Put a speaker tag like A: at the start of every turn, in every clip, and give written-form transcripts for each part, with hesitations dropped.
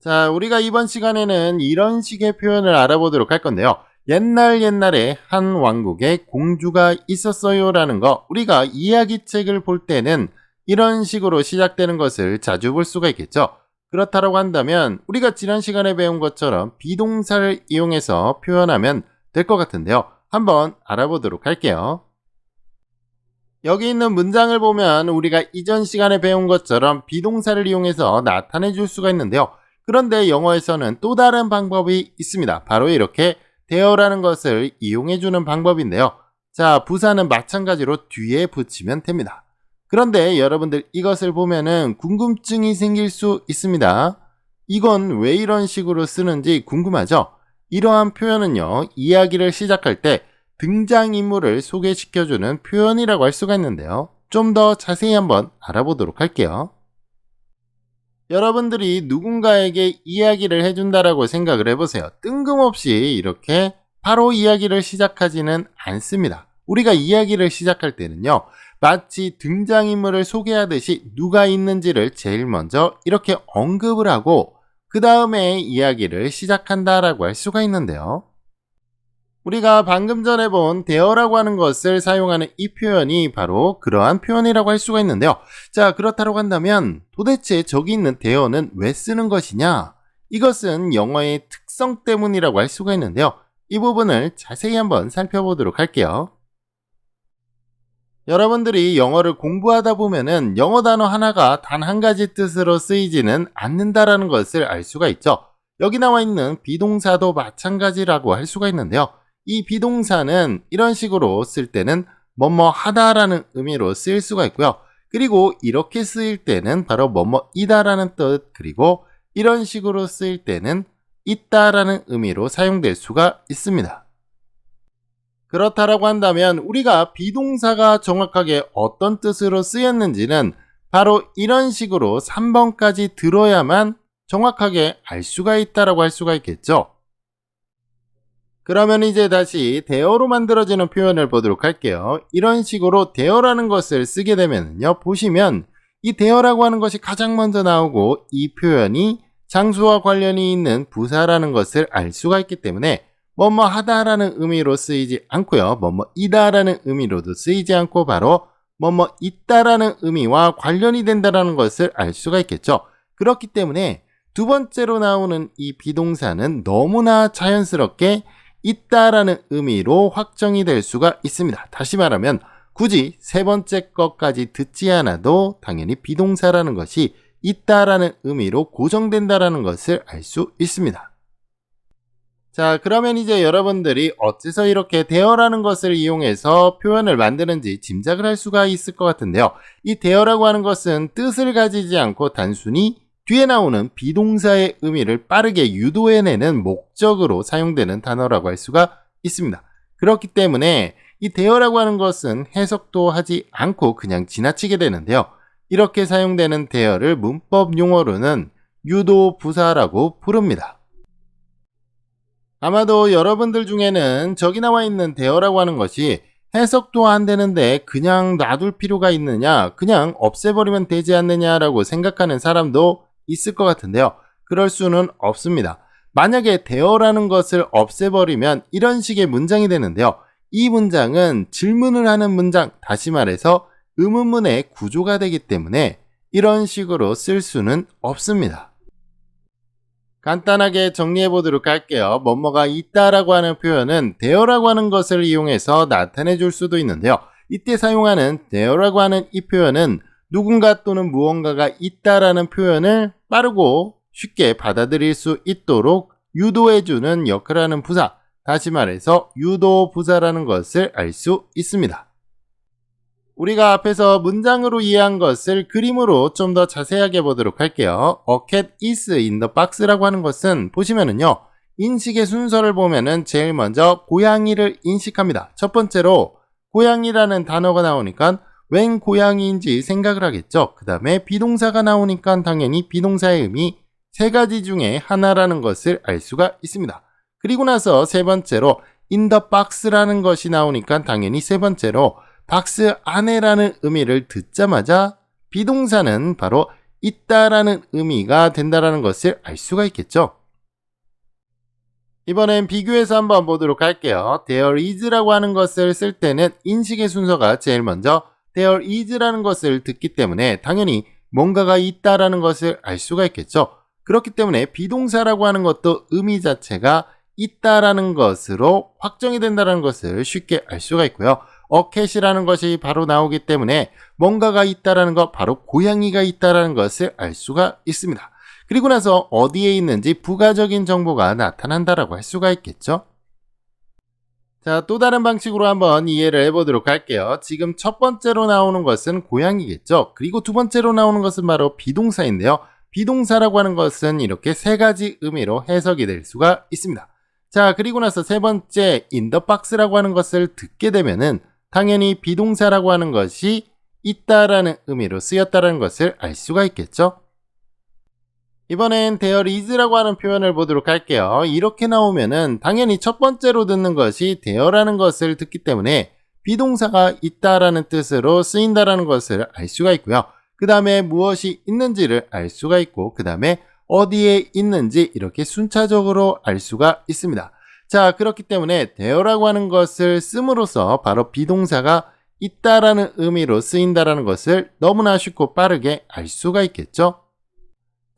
A: 자, 우리가 이번 시간에는 이런 식의 표현을 알아보도록 할 건데요. 옛날에 한 왕국에 공주가 있었어요 라는 거, 우리가 이야기책을 볼 때는 이런 식으로 시작되는 것을 자주 볼 수가 있겠죠. 그렇다고 한다면 우리가 지난 시간에 배운 것처럼 비동사를 이용해서 표현하면 될 것 같은데요. 한번 알아보도록 할게요. 여기 있는 문장을 보면 우리가 이전 시간에 배운 것처럼 비동사를 이용해서 나타내 줄 수가 있는데요. 그런데 영어에서는 또 다른 방법이 있습니다. 바로 이렇게 there라는 것을 이용해 주는 방법인데요. 자, 부사는 마찬가지로 뒤에 붙이면 됩니다. 그런데 여러분들 이것을 보면은 궁금증이 생길 수 있습니다. 이건 왜 이런 식으로 쓰는지 궁금하죠? 이러한 표현은요, 이야기를 시작할 때 등장인물을 소개시켜주는 표현이라고 할 수가 있는데요. 좀 더 자세히 한번 알아보도록 할게요. 여러분들이 누군가에게 이야기를 해준다라고 생각을 해보세요. 뜬금없이 이렇게 바로 이야기를 시작하지는 않습니다. 우리가 이야기를 시작할 때는요, 마치 등장인물을 소개하듯이 누가 있는지를 제일 먼저 이렇게 언급을 하고 그 다음에 이야기를 시작한다라고 할 수가 있는데요. 우리가 방금 전에 본 there라고 하는 것을 사용하는 이 표현이 바로 그러한 표현이라고 할 수가 있는데요. 자, 그렇다고 한다면 도대체 저기 있는 there는 왜 쓰는 것이냐? 이것은 영어의 특성 때문이라고 할 수가 있는데요. 이 부분을 자세히 한번 살펴보도록 할게요. 여러분들이 영어를 공부하다 보면은 영어 단어 하나가 단 한 가지 뜻으로 쓰이지는 않는다라는 것을 알 수가 있죠. 여기 나와 있는 비동사도 마찬가지라고 할 수가 있는데요. 이 비동사는 이런 식으로 쓸 때는 뭐뭐 하다라는 의미로 쓰일 수가 있고요. 그리고 이렇게 쓰일 때는 바로 뭐뭐이다라는 뜻, 그리고 이런 식으로 쓰일 때는 있다라는 의미로 사용될 수가 있습니다. 그렇다라고 한다면 우리가 비동사가 정확하게 어떤 뜻으로 쓰였는지는 바로 이런 식으로 3번까지 들어야만 정확하게 알 수가 있다라고 할 수가 있겠죠. 그러면 이제 다시 there로 만들어지는 표현을 보도록 할게요. 이런 식으로 there라는 것을 쓰게 되면요, 보시면 이 there라고 하는 것이 가장 먼저 나오고 이 표현이 장소와 관련이 있는 부사라는 것을 알 수가 있기 때문에 뭐뭐 하다라는 의미로 쓰이지 않고요, 뭐뭐 이다라는 의미로도 쓰이지 않고 바로 뭐뭐 있다라는 의미와 관련이 된다라는 것을 알 수가 있겠죠. 그렇기 때문에 두 번째로 나오는 이 비동사는 너무나 자연스럽게 있다라는 의미로 확정이 될 수가 있습니다. 다시 말하면 굳이 세 번째 것까지 듣지 않아도 당연히 비동사라는 것이 있다라는 의미로 고정된다라는 것을 알 수 있습니다. 자, 그러면 이제 여러분들이 어째서 이렇게 there라는 것을 이용해서 표현을 만드는지 짐작을 할 수가 있을 것 같은데요. 이 there라고 하는 것은 뜻을 가지지 않고 단순히 뒤에 나오는 비동사의 의미를 빠르게 유도해내는 목적으로 사용되는 단어라고 할 수가 있습니다. 그렇기 때문에 이 there라고 하는 것은 해석도 하지 않고 그냥 지나치게 되는데요. 이렇게 사용되는 there를 문법 용어로는 유도 부사라고 부릅니다. 아마도 여러분들 중에는 저기 나와 있는 there라고 하는 것이 해석도 안 되는데 그냥 놔둘 필요가 있느냐, 그냥 없애버리면 되지 않느냐라고 생각하는 사람도 있을 것 같은데요. 그럴 수는 없습니다. 만약에 there라는 것을 없애버리면 이런 식의 문장이 되는데요. 이 문장은 질문을 하는 문장, 다시 말해서 의문문의 구조가 되기 때문에 이런 식으로 쓸 수는 없습니다. 간단하게 정리해 보도록 할게요. 뭐뭐가 있다라고 하는 표현은 there라고 하는 것을 이용해서 나타내 줄 수도 있는데요. 이때 사용하는 there라고 하는 이 표현은 누군가 또는 무언가가 있다라는 표현을 빠르고 쉽게 받아들일 수 있도록 유도해주는 역할을 하는 부사, 다시 말해서 유도 부사라는 것을 알 수 있습니다. 우리가 앞에서 문장으로 이해한 것을 그림으로 좀 더 자세하게 보도록 할게요. A cat is in the box라고 하는 것은 보시면은요, 인식의 순서를 보면은 제일 먼저 고양이를 인식합니다. 첫 번째로 고양이라는 단어가 나오니까 웬 고양이인지 생각을 하겠죠. 그 다음에 비동사가 나오니까 당연히 비동사의 의미 세 가지 중에 하나라는 것을 알 수가 있습니다. 그리고 나서 세 번째로 in the box라는 것이 나오니까 당연히 세 번째로 박스 안에라는 의미를 듣자마자 비동사는 바로 있다라는 의미가 된다라는 것을 알 수가 있겠죠. 이번엔 비교해서 한번 보도록 할게요. there is라고 하는 것을 쓸 때는 인식의 순서가 제일 먼저 there is라는 것을 듣기 때문에 당연히 뭔가가 있다라는 것을 알 수가 있겠죠. 그렇기 때문에 비동사라고 하는 것도 의미 자체가 있다라는 것으로 확정이 된다는 것을 쉽게 알 수가 있고요. 캣이라는 것이 바로 나오기 때문에 뭔가가 있다라는 것, 바로 고양이가 있다라는 것을 알 수가 있습니다. 그리고 나서 어디에 있는지 부가적인 정보가 나타난다라고 할 수가 있겠죠. 자, 또 다른 방식으로 한번 이해를 해보도록 할게요. 지금 첫 번째로 나오는 것은 고양이겠죠. 그리고 두 번째로 나오는 것은 바로 비동사인데요. 비동사라고 하는 것은 이렇게 세 가지 의미로 해석이 될 수가 있습니다. 자, 그리고 나서 세 번째 in the box라고 하는 것을 듣게 되면은 당연히 비동사라고 하는 것이 있다라는 의미로 쓰였다라는 것을 알 수가 있겠죠. 이번엔 there is라고 하는 표현을 보도록 할게요. 이렇게 나오면은 당연히 첫 번째로 듣는 것이 there라는 것을 듣기 때문에 비동사가 있다라는 뜻으로 쓰인다라는 것을 알 수가 있고요. 그 다음에 무엇이 있는지를 알 수가 있고, 그 다음에 어디에 있는지 이렇게 순차적으로 알 수가 있습니다. 자, 그렇기 때문에 there라고 하는 것을 씀으로써 바로 비동사가 있다라는 의미로 쓰인다라는 것을 너무나 쉽고 빠르게 알 수가 있겠죠.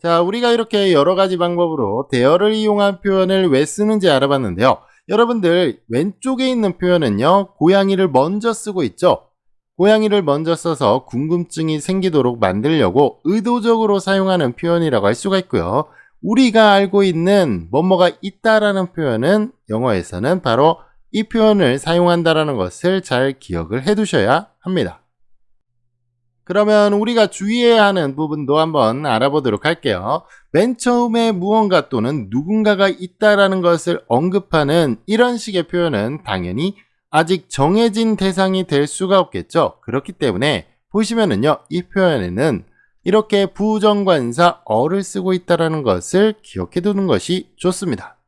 A: 자, 우리가 이렇게 여러 가지 방법으로 there를 이용한 표현을 왜 쓰는지 알아봤는데요. 여러분들 왼쪽에 있는 표현은요, 고양이를 먼저 쓰고 있죠. 고양이를 먼저 써서 궁금증이 생기도록 만들려고 의도적으로 사용하는 표현이라고 할 수가 있고요. 우리가 알고 있는 뭐뭐가 있다라는 표현은 영어에서는 바로 이 표현을 사용한다라는 것을 잘 기억을 해 두셔야 합니다. 그러면 우리가 주의해야 하는 부분도 한번 알아보도록 할게요. 맨 처음에 무언가 또는 누군가가 있다라는 것을 언급하는 이런 식의 표현은 당연히 아직 정해진 대상이 될 수가 없겠죠. 그렇기 때문에 보시면은요, 이 표현에는 이렇게 부정관사 어를 쓰고 있다는 것을 기억해 두는 것이 좋습니다.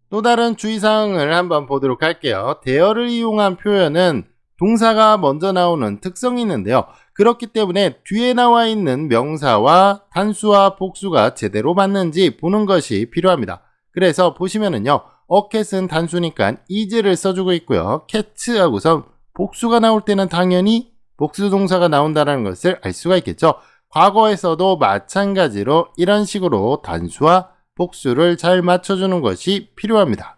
A: 또 다른 주의사항을 한번 보도록 할게요. there를 이용한 표현은 동사가 먼저 나오는 특성이 있는데요. 그렇기 때문에 뒤에 나와 있는 명사와 단수와 복수가 제대로 맞는지 보는 것이 필요합니다. 그래서 보시면은요, 캣은 단수니까 is를 써주고 있고요. cats 하고서 복수가 나올 때는 당연히 복수 동사가 나온다는 것을 알 수가 있겠죠. 과거에서도 마찬가지로 이런 식으로 단수와 복수를 잘 맞춰주는 것이 필요합니다.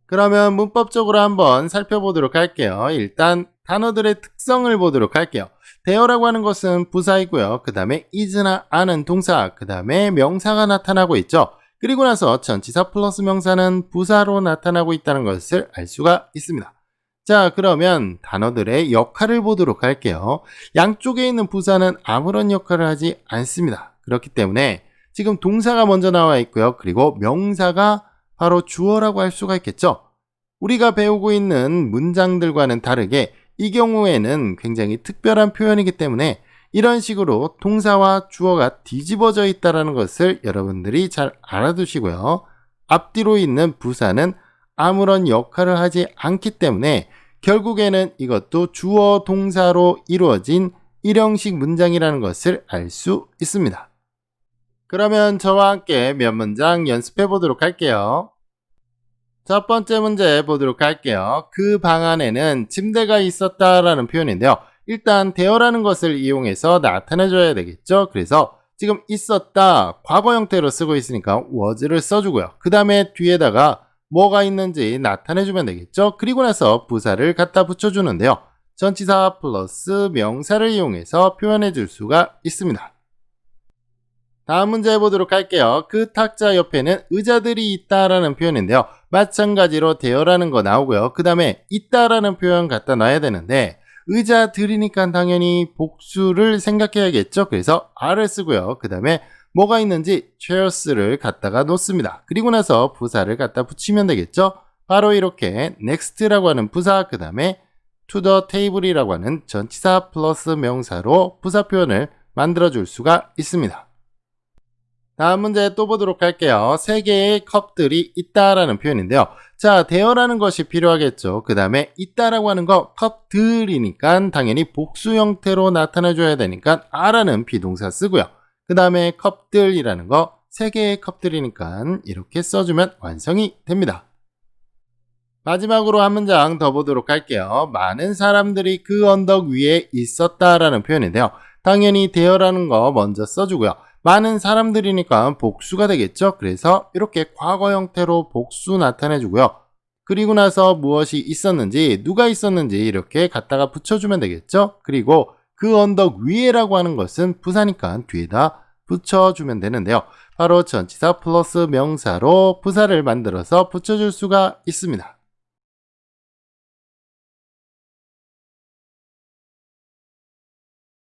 A: 그러면 문법적으로 한번 살펴보도록 할게요. 일단 단어들의 특성을 보도록 할게요. there라고 하는 것은 부사이고요. 그 다음에 is나 are는 동사, 그 다음에 명사가 나타나고 있죠. 그리고 나서 전치사 플러스 명사는 부사로 나타나고 있다는 것을 알 수가 있습니다. 자, 그러면 단어들의 역할을 보도록 할게요. 양쪽에 있는 부사는 아무런 역할을 하지 않습니다. 그렇기 때문에 지금 동사가 먼저 나와 있고요. 그리고 명사가 바로 주어라고 할 수가 있겠죠. 우리가 배우고 있는 문장들과는 다르게 이 경우에는 굉장히 특별한 표현이기 때문에 이런 식으로 동사와 주어가 뒤집어져 있다는 것을 여러분들이 잘 알아두시고요. 앞뒤로 있는 부사는 아무런 역할을 하지 않기 때문에 결국에는 이것도 주어 동사로 이루어진 일형식 문장이라는 것을 알 수 있습니다. 그러면 저와 함께 몇 문장 연습해 보도록 할게요. 첫 번째 문제 보도록 할게요. 그 방 안에는 침대가 있었다라는 표현인데요. 일단 there라는 것을 이용해서 나타내줘야 되겠죠. 그래서 지금 있었다 과거 형태로 쓰고 있으니까 was를 써주고요. 그 다음에 뒤에다가 뭐가 있는지 나타내주면 되겠죠. 그리고 나서 부사를 갖다 붙여주는데요. 전치사 플러스 명사를 이용해서 표현해 줄 수가 있습니다. 다음 문제 보도록 할게요. 그 탁자 옆에는 의자들이 있다라는 표현인데요. 마찬가지로 there라는 거 나오고요. 그 다음에 있다라는 표현 갖다 놔야 되는데 의자들이니까 당연히 복수를 생각해야겠죠. 그래서 are를 쓰고요. 그 다음에 뭐가 있는지 chairs를 갖다가 놓습니다. 그리고 나서 부사를 갖다 붙이면 되겠죠. 바로 이렇게 next라고 하는 부사, 그 다음에 to the table이라고 하는 전치사 플러스 명사로 부사 표현을 만들어 줄 수가 있습니다. 다음 문제 또 보도록 할게요. 3개의 컵들이 있다라는 표현인데요. 자, 대여라는 것이 필요하겠죠. 그 다음에 있다라고 하는 거 컵들이니까 당연히 복수 형태로 나타내줘야 되니까 아라는 비동사 쓰고요. 그 다음에 컵들이라는 거 3개의 컵들이니까 이렇게 써주면 완성이 됩니다. 마지막으로 한 문장 더 보도록 할게요. 많은 사람들이 그 언덕 위에 있었다라는 표현인데요. 당연히 대여라는 거 먼저 써주고요. 많은 사람들이니까 복수가 되겠죠. 그래서 이렇게 과거 형태로 복수 나타내주고요. 그리고 나서 무엇이 있었는지, 누가 있었는지 이렇게 갖다가 붙여주면 되겠죠. 그리고 그 언덕 위에라고 하는 것은 부사니까 뒤에다 붙여주면 되는데요. 바로 전치사 플러스 명사로 부사를 만들어서 붙여줄 수가 있습니다.